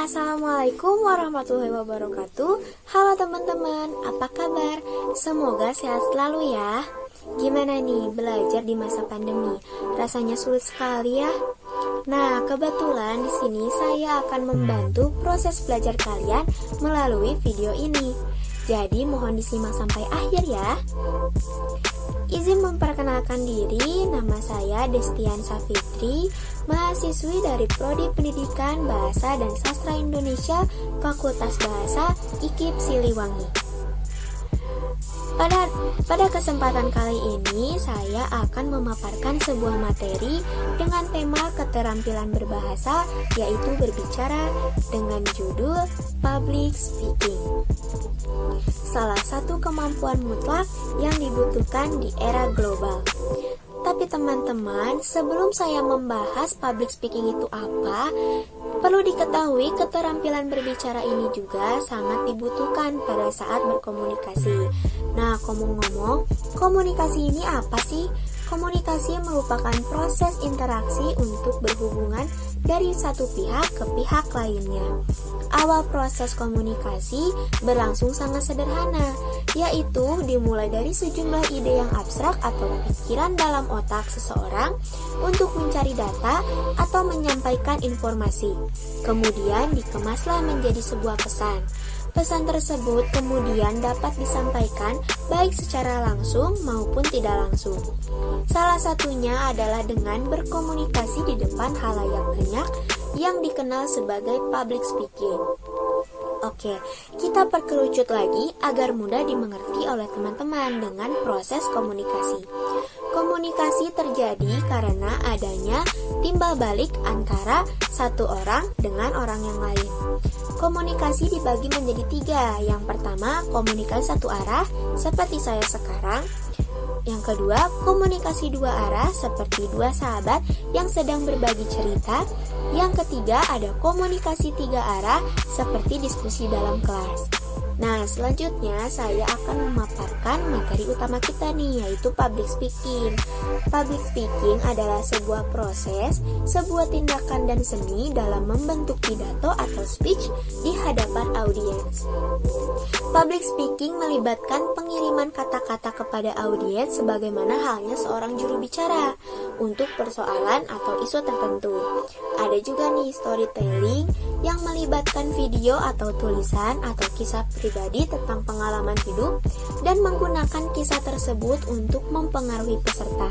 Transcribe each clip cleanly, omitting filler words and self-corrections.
Assalamualaikum warahmatullahi wabarakatuh. Halo teman-teman, apa kabar? Semoga sehat selalu ya. Gimana nih belajar di masa pandemi? Rasanya sulit sekali ya. Nah, kebetulan di sini saya akan membantu proses belajar kalian melalui video ini. Jadi mohon disimak sampai akhir ya. Izin memperkenalkan diri, nama saya Destiansa Fitri, mahasiswi dari Prodi Pendidikan Bahasa dan Sastra Indonesia, Fakultas Bahasa IKIP Siliwangi. Pada kesempatan kali ini, saya akan memaparkan sebuah materi dengan tema keterampilan berbahasa, yaitu berbicara dengan judul Public Speaking. Salah satu kemampuan mutlak yang dibutuhkan di era global. Tapi teman-teman, sebelum saya membahas public speaking itu apa, perlu diketahui keterampilan berbicara ini juga sangat dibutuhkan pada saat berkomunikasi. Nah, ngomong-ngomong, komunikasi ini apa sih? Komunikasi merupakan proses interaksi untuk berhubungan dari satu pihak ke pihak lainnya. Awal proses komunikasi berlangsung sangat sederhana, yaitu dimulai dari sejumlah ide yang abstrak atau pikiran dalam otak seseorang untuk mencari data atau menyampaikan informasi. Kemudian dikemaslah menjadi sebuah pesan. Pesan tersebut kemudian dapat disampaikan baik secara langsung maupun tidak langsung. Salah satunya adalah dengan berkomunikasi di depan halayak banyak yang dikenal sebagai public speaking. Oke, kita perkerucut lagi agar mudah dimengerti oleh teman-teman dengan proses komunikasi. Komunikasi terjadi karena adanya timbal balik antara satu orang dengan orang yang lain. Komunikasi dibagi menjadi tiga. Yang pertama, komunikasi satu arah seperti saya sekarang. Yang kedua, komunikasi dua arah seperti dua sahabat yang sedang berbagi cerita. Yang ketiga, ada komunikasi tiga arah seperti diskusi dalam kelas. Nah, selanjutnya saya akan memaparkan materi utama kita nih, yaitu public speaking. Public speaking adalah sebuah proses, sebuah tindakan dan seni dalam membentuk pidato atau speech di hadapan audiens. Public speaking melibatkan pengiriman kata-kata kepada audiens sebagaimana halnya seorang juru bicara untuk persoalan atau isu tertentu. Ada juga nih storytelling yang melibatkan video atau tulisan atau kisah pribadi tentang pengalaman hidup dan menggunakan kisah tersebut untuk mempengaruhi peserta.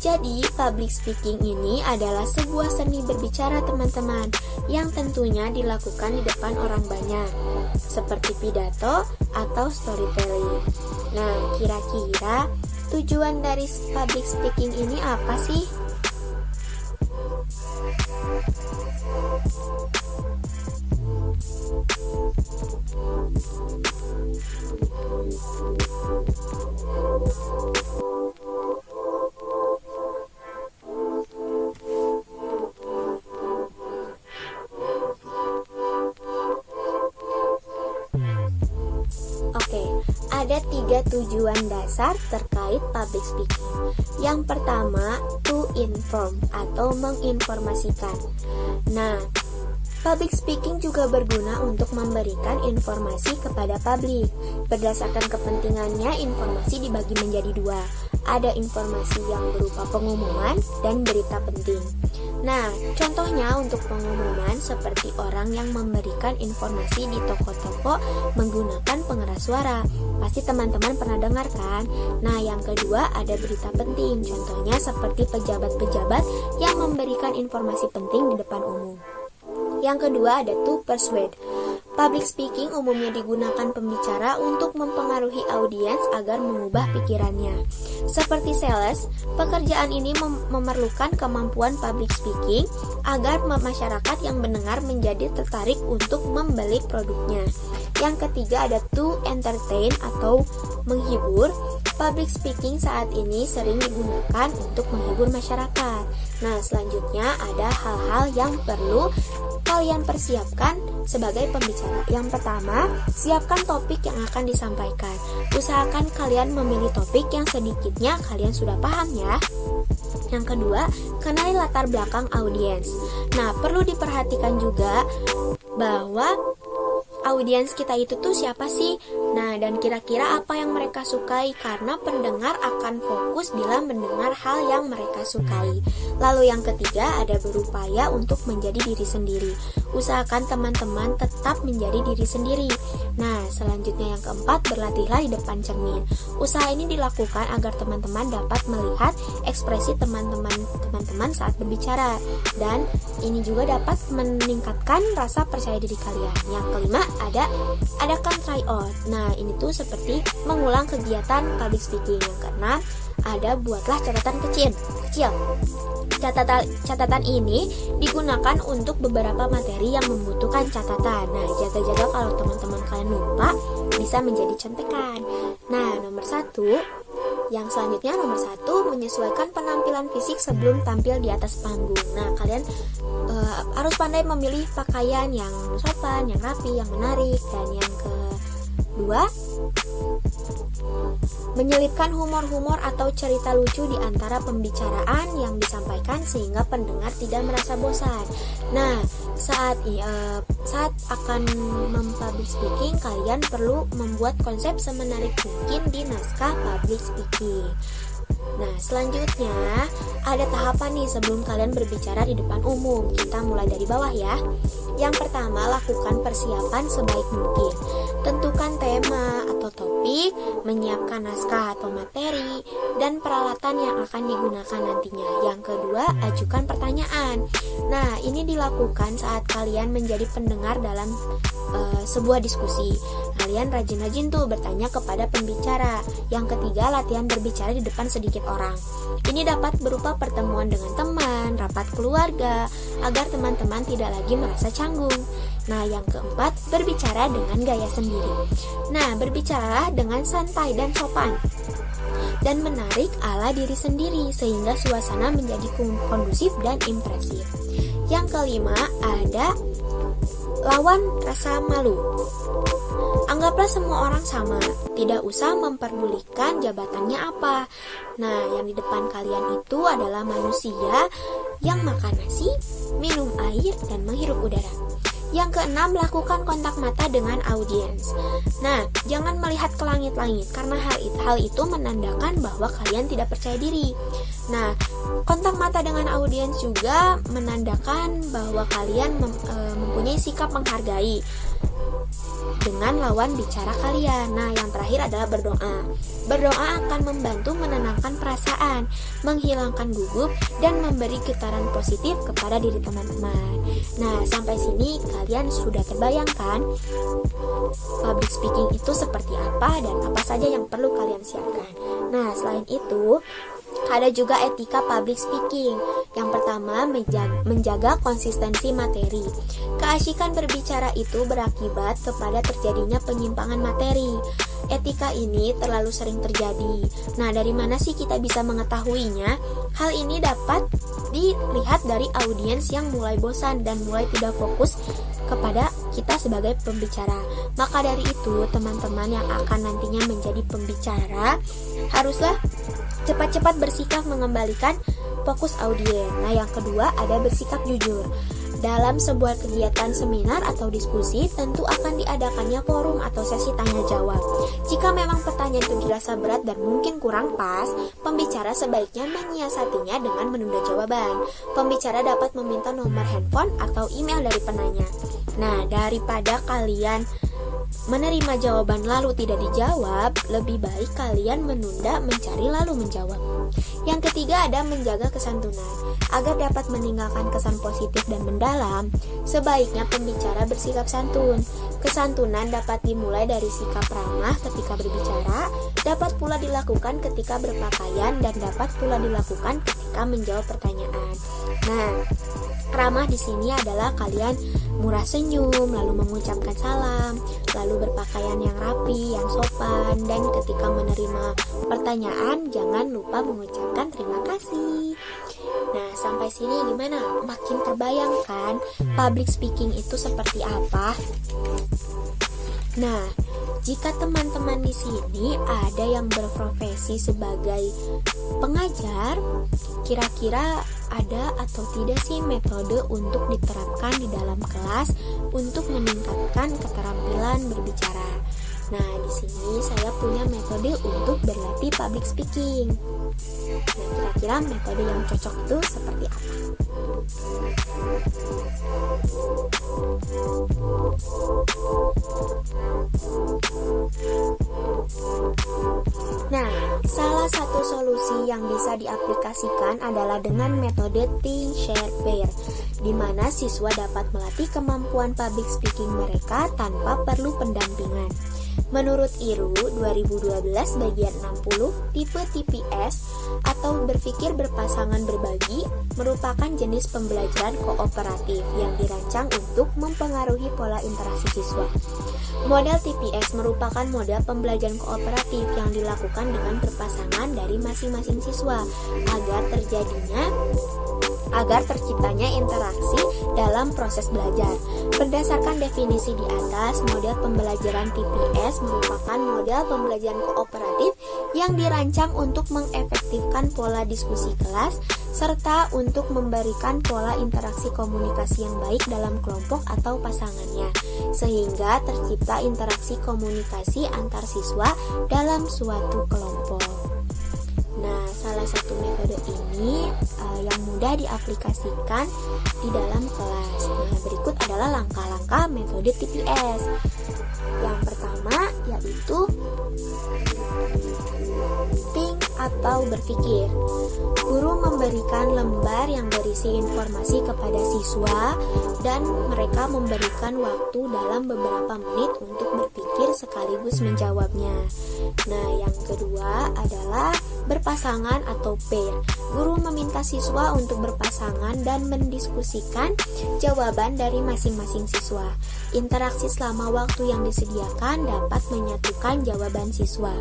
Jadi, public speaking ini adalah sebuah seni berbicara teman-teman yang tentunya dilakukan di depan orang banyak, seperti pidato atau storytelling. Nah, kira-kira tujuan dari public speaking ini apa sih? Oke, ada tiga tujuan dasar terkait public speaking. Yang pertama, to inform atau menginformasikan. Nah, public speaking juga berguna untuk memberikan informasi kepada publik. Berdasarkan kepentingannya, informasi dibagi menjadi dua. Ada informasi yang berupa pengumuman dan berita penting. Nah, contohnya untuk pengumuman seperti orang yang memberikan informasi di toko-toko menggunakan pengeras suara. Pasti teman-teman pernah dengar kan? Nah, yang kedua ada berita penting. Contohnya seperti pejabat-pejabat yang memberikan informasi penting di depan umum. Yang kedua ada to persuade. Public speaking umumnya digunakan pembicara untuk mempengaruhi audiens agar mengubah pikirannya. Seperti sales, pekerjaan ini memerlukan kemampuan public speaking agar masyarakat yang mendengar menjadi tertarik untuk membeli produknya. Yang ketiga ada to entertain atau menghibur. Public speaking saat ini sering digunakan untuk menghibur masyarakat. Nah, selanjutnya ada hal-hal yang perlu kalian persiapkan sebagai pembicara. Yang pertama, siapkan topik yang akan disampaikan. Usahakan kalian memilih topik yang sedikitnya kalian sudah paham ya. Yang kedua, kenali latar belakang audiens. Nah, perlu diperhatikan juga bahwa audiens kita itu tuh siapa sih? Nah, dan kira-kira apa yang mereka sukai, karena pendengar akan fokus bila mendengar hal yang mereka sukai. Lalu yang ketiga, ada berupaya untuk menjadi diri sendiri. Usahakan teman-teman tetap menjadi diri sendiri. Nah, selanjutnya yang keempat, berlatihlah di depan cermin. Usaha ini dilakukan agar teman-teman dapat melihat ekspresi teman-teman saat berbicara, dan ini juga dapat meningkatkan rasa percaya diri kalian. Yang kelima, adakan try out. Nah, ini tuh seperti mengulang kegiatan public speaking. Yang keenam, buatlah catatan kecil. Catatan ini digunakan untuk beberapa materi yang membutuhkan catatan. Nah, jaga-jaga kalau teman-teman kalian lupa, bisa menjadi contekan. Nah, nomor satu, menyesuaikan penampilan fisik sebelum tampil di atas panggung. Nah, kalian harus pandai memilih pakaian yang sopan, yang rapi, yang menarik. Dan yang kedua, menyelipkan humor-humor atau cerita lucu di antara pembicaraan yang disampaikan sehingga pendengar tidak merasa bosan. Nah, saat akan mempublic speaking, kalian perlu membuat konsep semenarik mungkin di naskah public speaking. Nah, selanjutnya ada tahapan nih sebelum kalian berbicara di depan umum. Kita mulai dari bawah ya. Yang pertama, lakukan persiapan sebaik mungkin. Tentukan tema atau topik, menyiapkan naskah atau materi, dan peralatan yang akan digunakan nantinya. Yang kedua, ajukan pertanyaan. Nah, ini dilakukan saat kalian menjadi pendengar dalam sebuah diskusi. Kalian rajin-rajin tuh bertanya kepada pembicara. Yang ketiga, latihan berbicara di depan sedikit orang. Ini dapat berupa pertemuan dengan teman, rapat keluarga, agar teman-teman tidak lagi merasa canggung. Nah, yang keempat, berbicara dengan gaya sendiri. Nah, berbicaralah dengan santai dan sopan dan menarik ala diri sendiri sehingga suasana menjadi kondusif dan impresif. Yang kelima, ada lawan rasa malu. Anggaplah semua orang sama, tidak usah memperdulikan jabatannya apa. Nah, yang di depan kalian itu adalah manusia yang makan nasi, minum air, dan menghirup udara. Yang keenam, lakukan kontak mata dengan audiens. Nah, jangan melihat ke langit-langit karena hal itu menandakan bahwa kalian tidak percaya diri. Nah, kontak mata dengan audiens juga menandakan bahwa kalian mempunyai sikap menghargai dengan lawan bicara kalian. Nah, yang terakhir adalah berdoa. Berdoa akan membantu menenangkan perasaan, menghilangkan gugup, dan memberi getaran positif kepada diri teman-teman. Nah, sampai sini kalian sudah terbayangkan public speaking itu seperti apa dan apa saja yang perlu kalian siapkan. Nah, selain itu, ada juga etika public speaking. Yang pertama, menjaga konsistensi materi. Keasikan berbicara itu berakibat kepada terjadinya penyimpangan materi. Etika ini terlalu sering terjadi. Nah, dari mana sih kita bisa mengetahuinya? Hal ini dapat dilihat dari audiens yang mulai bosan dan mulai tidak fokus kepada kita sebagai pembicara. Maka dari itu, teman-teman yang akan nantinya menjadi pembicara haruslah cepat-cepat bersikap mengembalikan fokus audiens. Nah, yang kedua ada bersikap jujur. Dalam sebuah kegiatan seminar atau diskusi, tentu akan diadakannya forum atau sesi tanya jawab. Jika memang pertanyaan itu dirasa berat dan mungkin kurang pas, pembicara sebaiknya menyiasatinya dengan menunda jawaban. Pembicara dapat meminta nomor handphone atau email dari penanya. Nah, daripada kalian menerima jawaban lalu tidak dijawab, lebih baik kalian menunda mencari lalu menjawab. Yang ketiga ada menjaga kesantunan. Agar dapat meninggalkan kesan positif dan mendalam, sebaiknya pembicara bersikap santun. Kesantunan dapat dimulai dari sikap ramah ketika berbicara, dapat pula dilakukan ketika berpakaian, dan dapat pula dilakukan ketika menjawab pertanyaan. Nah, ramah di sini adalah kalian murah senyum, lalu mengucapkan salam, lalu berpakaian yang rapi, yang sopan, dan ketika menerima pertanyaan jangan lupa mengucapkan terima kasih. Nah, sampai sini gimana? Makin terbayang kan public speaking itu seperti apa? Nah, jika teman-teman di sini ada yang berprofesi sebagai pengajar, kira-kira ada atau tidak sih metode untuk diterapkan di dalam kelas untuk meningkatkan keterampilan berbicara? Nah, di sini saya punya metode untuk berlatih public speaking. Nah, kira-kira metode yang cocok itu seperti apa? Nah, salah satu solusi yang bisa diaplikasikan adalah dengan metode Think, Share, Pair, di mana siswa dapat melatih kemampuan public speaking mereka tanpa perlu pendampingan. Menurut IRU 2012 bagian 60, tipe TPS atau berpikir berpasangan berbagi merupakan jenis pembelajaran kooperatif yang dirancang untuk mempengaruhi pola interaksi siswa. Model TPS merupakan model pembelajaran kooperatif yang dilakukan dengan berpasangan dari masing-masing siswa agar terciptanya interaksi dalam proses belajar. Berdasarkan definisi di atas, model pembelajaran TPS merupakan model pembelajaran kooperatif yang dirancang untuk mengefektifkan pola diskusi kelas serta untuk memberikan pola interaksi komunikasi yang baik dalam kelompok atau pasangannya, sehingga tercipta interaksi komunikasi antar siswa dalam suatu kelompok. Nah, salah satu metode ini yang mudah diaplikasikan di dalam kelas. Nah, berikut adalah langkah-langkah metode TPS. Yang pertama yaitu think atau berpikir. Guru memberikan lembar yang berisi informasi kepada siswa dan mereka memberikan waktu dalam beberapa menit untuk berpikir sekaligus menjawabnya. Nah, yang kedua adalah berpasangan atau pair. Guru meminta siswa untuk berpasangan dan mendiskusikan jawaban dari masing-masing siswa. Interaksi selama waktu yang disediakan dapat menyatukan jawaban siswa.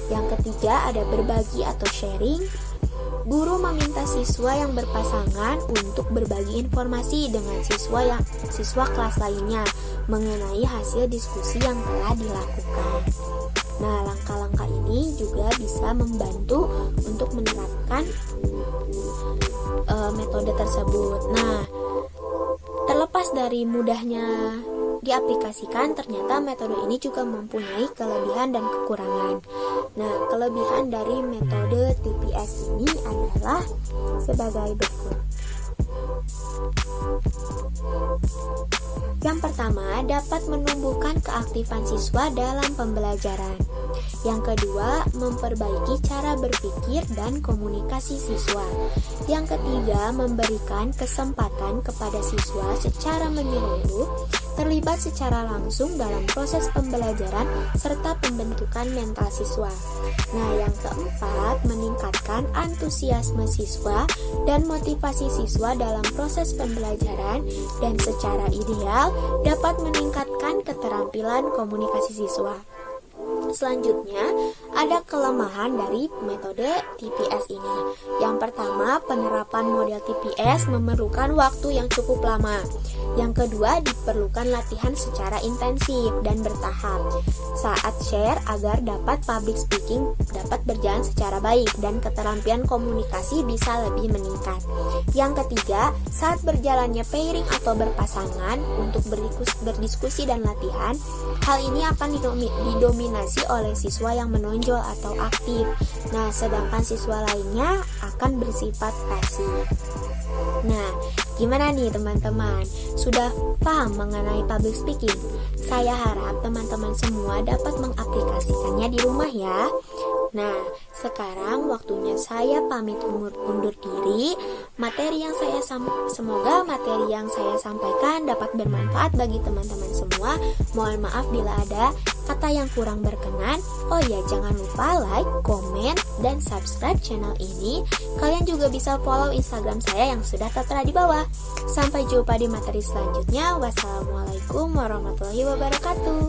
Yang ketiga ada berbagi atau sharing. Guru meminta siswa yang berpasangan untuk berbagi informasi dengan siswa kelas lainnya mengenai hasil diskusi yang telah dilakukan. Nah, langkah-langkah ini juga bisa membantu untuk menerapkan metode tersebut. Nah, terlepas dari mudahnya diaplikasikan, ternyata metode ini juga mempunyai kelebihan dan kekurangan. Nah, kelebihan dari metode TPS ini adalah sebagai berikut. Yang pertama, dapat menumbuhkan keaktifan siswa dalam pembelajaran. Yang kedua, memperbaiki cara berpikir dan komunikasi siswa. Yang ketiga, memberikan kesempatan kepada siswa secara menyeluruh terlibat secara langsung dalam proses pembelajaran serta pembentukan mental siswa. Nah, yang keempat, meningkatkan antusiasme siswa dan motivasi siswa dalam proses pembelajaran dan secara ideal dapat meningkatkan keterampilan komunikasi siswa. Selanjutnya, ada kelemahan dari metode TPS ini. Yang pertama, penerapan model TPS memerlukan waktu yang cukup lama. Yang kedua, diperlukan latihan secara intensif dan bertahap saat share agar dapat public speaking dapat berjalan secara baik dan keterampilan komunikasi bisa lebih meningkat. Yang ketiga, saat berjalannya pairing atau berpasangan untuk berdiskusi dan latihan, hal ini akan didominasi oleh siswa yang menonjol atau aktif. Nah, sedangkan siswa lainnya akan bersifat pasif. Nah, gimana nih teman-teman? Sudah paham mengenai public speaking? Saya harap teman-teman semua dapat mengaplikasikannya di rumah ya. Nah, sekarang waktunya saya pamit undur diri. Semoga materi yang saya sampaikan dapat bermanfaat bagi teman-teman semua. Mohon maaf bila ada kata yang kurang berkenan. Oh ya, jangan lupa like, komen, dan subscribe channel ini. Kalian juga bisa follow Instagram saya yang sudah tertera di bawah. Sampai jumpa di materi selanjutnya. Wassalamualaikum warahmatullahi wabarakatuh.